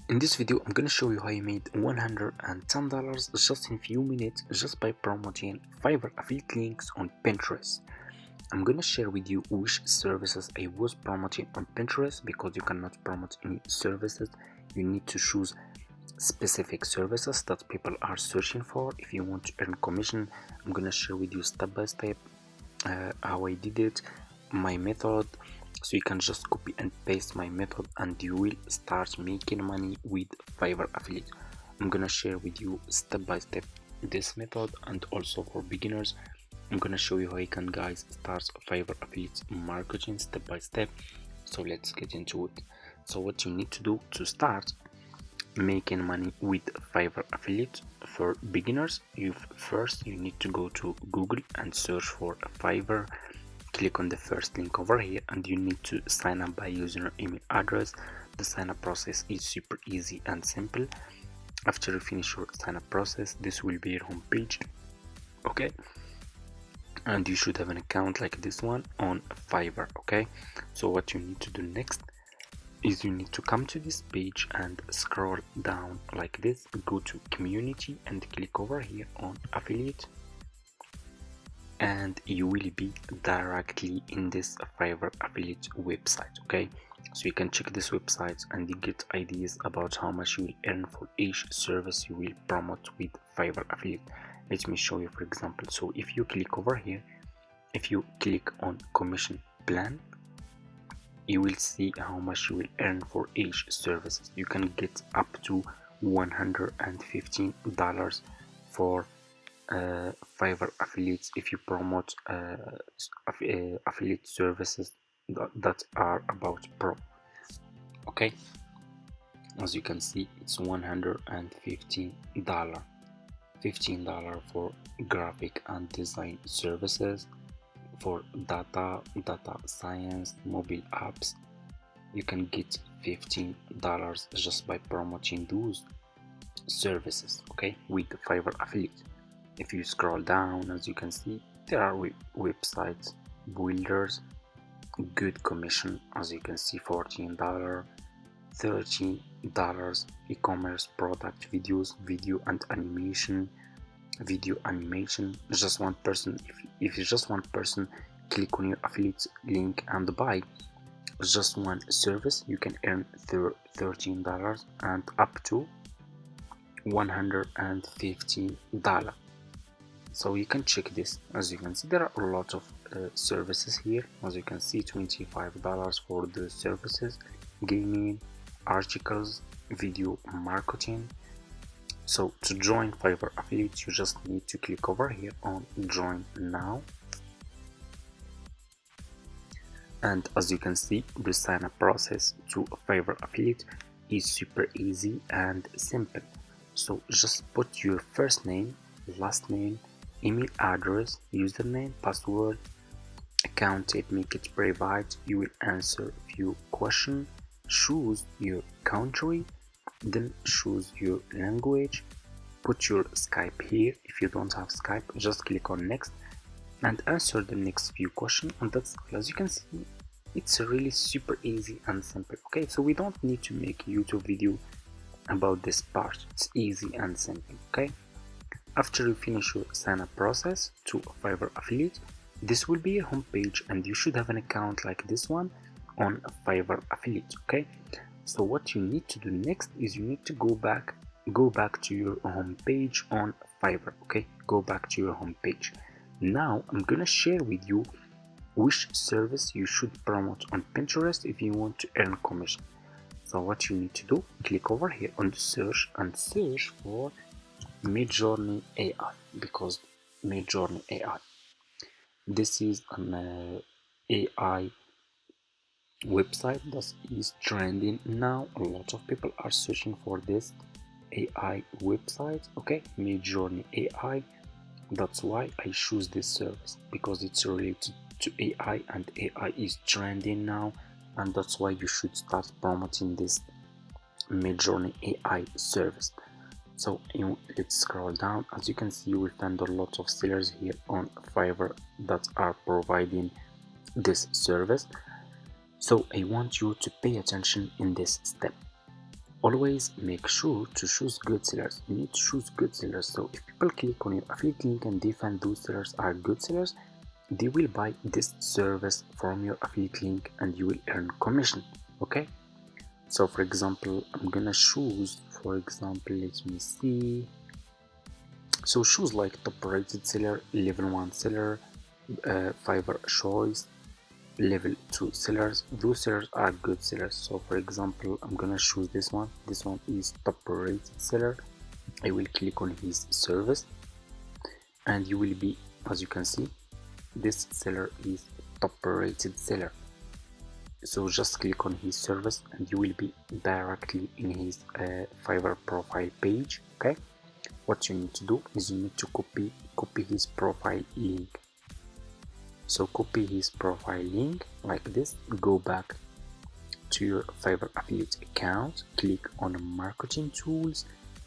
In this video, I'm gonna show you how I made $110 just in few minutes just by promoting Fiverr affiliate links on Pinterest. I'm gonna share with you which services I was promoting on Pinterest because you cannot promote any services. You need to choose specific services that people are searching for if you want to earn commission. I'm gonna share with you step by step how I did it, my method, so you can just copy and paste my method and you will start making money with Fiverr affiliate. I'm gonna share with you step by step this method, and also for beginners I'm gonna show you how you can guys start Fiverr affiliate marketing step by step. So let's get into it. So what you need to do to start making money with Fiverr affiliate for beginners, you need to go to Google and search for Fiverr. Click on the first link over here and you need to sign up by using your email address. The sign up process is super easy and simple. After you finish your sign up process, this will be your home page, okay, and you should have an account like this one on Fiverr. Okay, so what you need to do next is you need to come to this page and scroll down like this, go to community and click over here on affiliate, and you will be directly in this Fiverr affiliate website. Okay, so you can check this website and you get ideas about how much you will earn for each service you will promote with Fiverr affiliate. Let me show you for example. So if you click over here, if you click on commission plan, you will see how much you will earn for each service. You can get up to $115 for Fiverr affiliates if you promote affiliate services that are about pro. Okay, as you can see, it's $115, $15 for graphic and design services, for data science, mobile apps. You can get $15 just by promoting those services, okay, with Fiverr affiliate. If you scroll down, as you can see, there are websites builders, good commission, as you can see, $14, $13, e-commerce product videos, video animation, just one person. If it's just one person, click on your affiliate link and buy just one service, you can earn $13 and up to $115. So you can check this. As you can see, there are a lot of services here. As you can see, $25 for the services, gaming, articles, video marketing. So to join Fiverr affiliate, you just need to click over here on join now, and as you can see, the sign up process to Fiverr affiliate is super easy and simple. So just put your first name, last name, email address, username, password, account it, make it private. You will answer a few questions, choose your country, then choose your language, put your Skype here. If you don't have Skype, just click on next and answer the next few questions, and that's all. As you can see, it's really super easy and simple. Okay, so we don't need to make a YouTube video about this part. It's easy and simple. Okay, after you finish your sign up process to Fiverr affiliate, this will be your home page and you should have an account like this one on Fiverr affiliate. Okay, so what you need to do next is you need to go back to your home page on Fiverr. Okay, go back to your home page. Now I'm gonna share with you which service you should promote on Pinterest if you want to earn commission. So what you need to do, click over here on the search and search for Midjourney AI, because Midjourney AI, this is an AI website that is trending now. A lot of people are searching for this AI website. Okay, Midjourney AI. That's why I choose this service, because it's related to AI and AI is trending now, and that's why you should start promoting this Midjourney AI service. So let's scroll down. As you can see, you will find a lot of sellers here on Fiverr that are providing this service. So I want you to pay attention in this step. Always make sure to choose good sellers. You need to choose good sellers. So if people click on your affiliate link and they find those sellers are good sellers, they will buy this service from your affiliate link and you will earn commission. Okay, so for example, I'm gonna choose, for example, let me see. So choose like top rated seller, level 1 seller, Fiverr choice, level 2 sellers. Those sellers are good sellers. So for example, I'm gonna choose this one. This one is top rated seller. I will click on his service and you will be, as you can see, this seller is top rated seller. So just click on his service and you will be directly in his Fiverr profile page. Okay, what you need to do is you need to copy his profile link. So copy his profile link like this, go back to your Fiverr affiliate account, click on marketing tools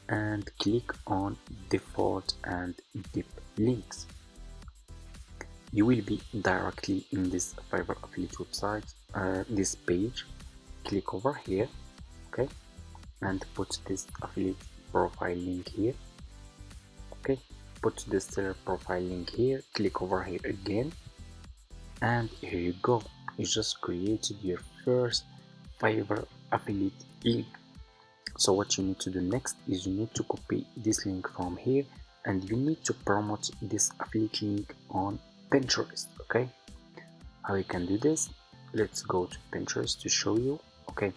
and click on default and dip links. You will be directly in this Fiverr affiliate website, this page. Click over here, okay, and put this affiliate profile link here. Okay, put the seller profile link here, click over here again, and here you go. You just created your first Fiverr affiliate link. So what you need to do next is you need to copy this link from here and you need to promote this affiliate link on Pinterest. Okay, how you can do this? Let's go to Pinterest to show you. Okay,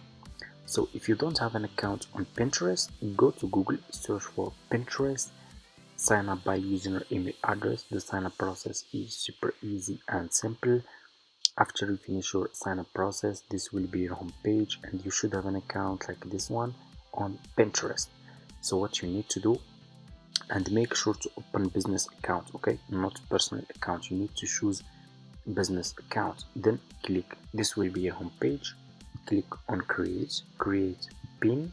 so if you don't have an account on Pinterest, go to Google, search for Pinterest, sign up by using your email address. The sign up process is super easy and simple. After you finish your sign up process, this will be your home page and you should have an account like this one on Pinterest. So what you need to do, and make sure to open business account, okay, not personal account. You need to choose business account, then click, this will be your home page. Click on create pin.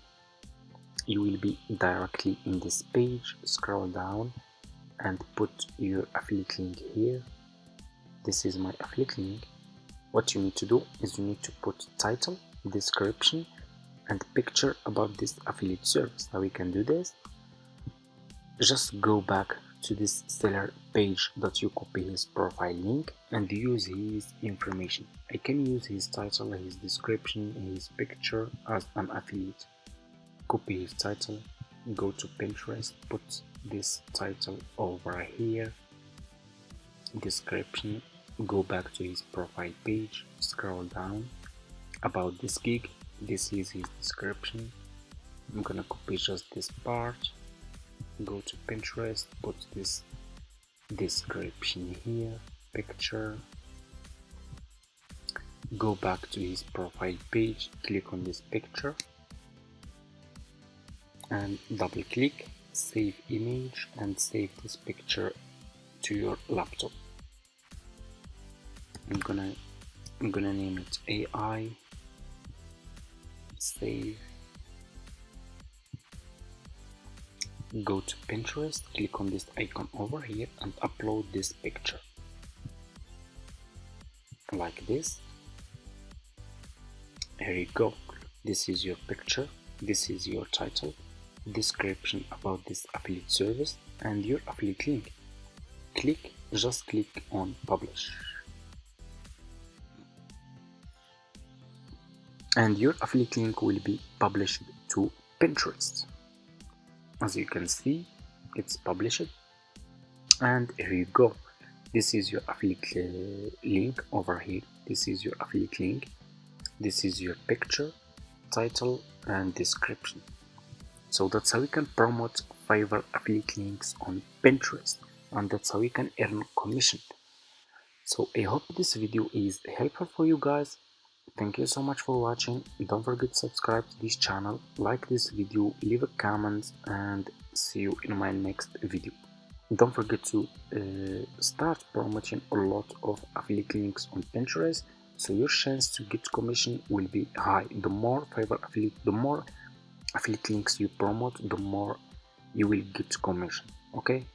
You will be directly in this page. Scroll down and put your affiliate link here. This is my affiliate link. What you need to do is you need to put title, description and picture about this affiliate service. How we can do this? Just go back to this seller page that you copy his profile link and use his information. I can use his title, his description, his picture as an affiliate. Copy his title, go to Pinterest, put this title over here, description, go back to his profile page, scroll down, about this gig, this is his description. I'm gonna copy just this part, go to Pinterest, put this description here, picture, go back to his profile page, click on this picture and double click, save image and save this picture to your laptop. I'm gonna name it AI, save, go to Pinterest, click on this icon over here and upload this picture like this. Here you go, this is your picture, this is your title, description about this affiliate service and your affiliate link. Just click on publish and your affiliate link will be published to Pinterest. As you can see, it's published and here you go. This is your affiliate link over here. This is your affiliate link. This is your picture, title and description. So that's how you can promote Fiverr affiliate links on Pinterest and that's how you can earn commission. So I hope this video is helpful for you guys. Thank you so much for watching. Don't forget to subscribe to this channel, like this video, leave a comment and see you in my next video. Don't forget to start promoting a lot of affiliate links on Pinterest so your chance to get commission will be high. The more affiliate links you promote, the more you will get commission. Okay,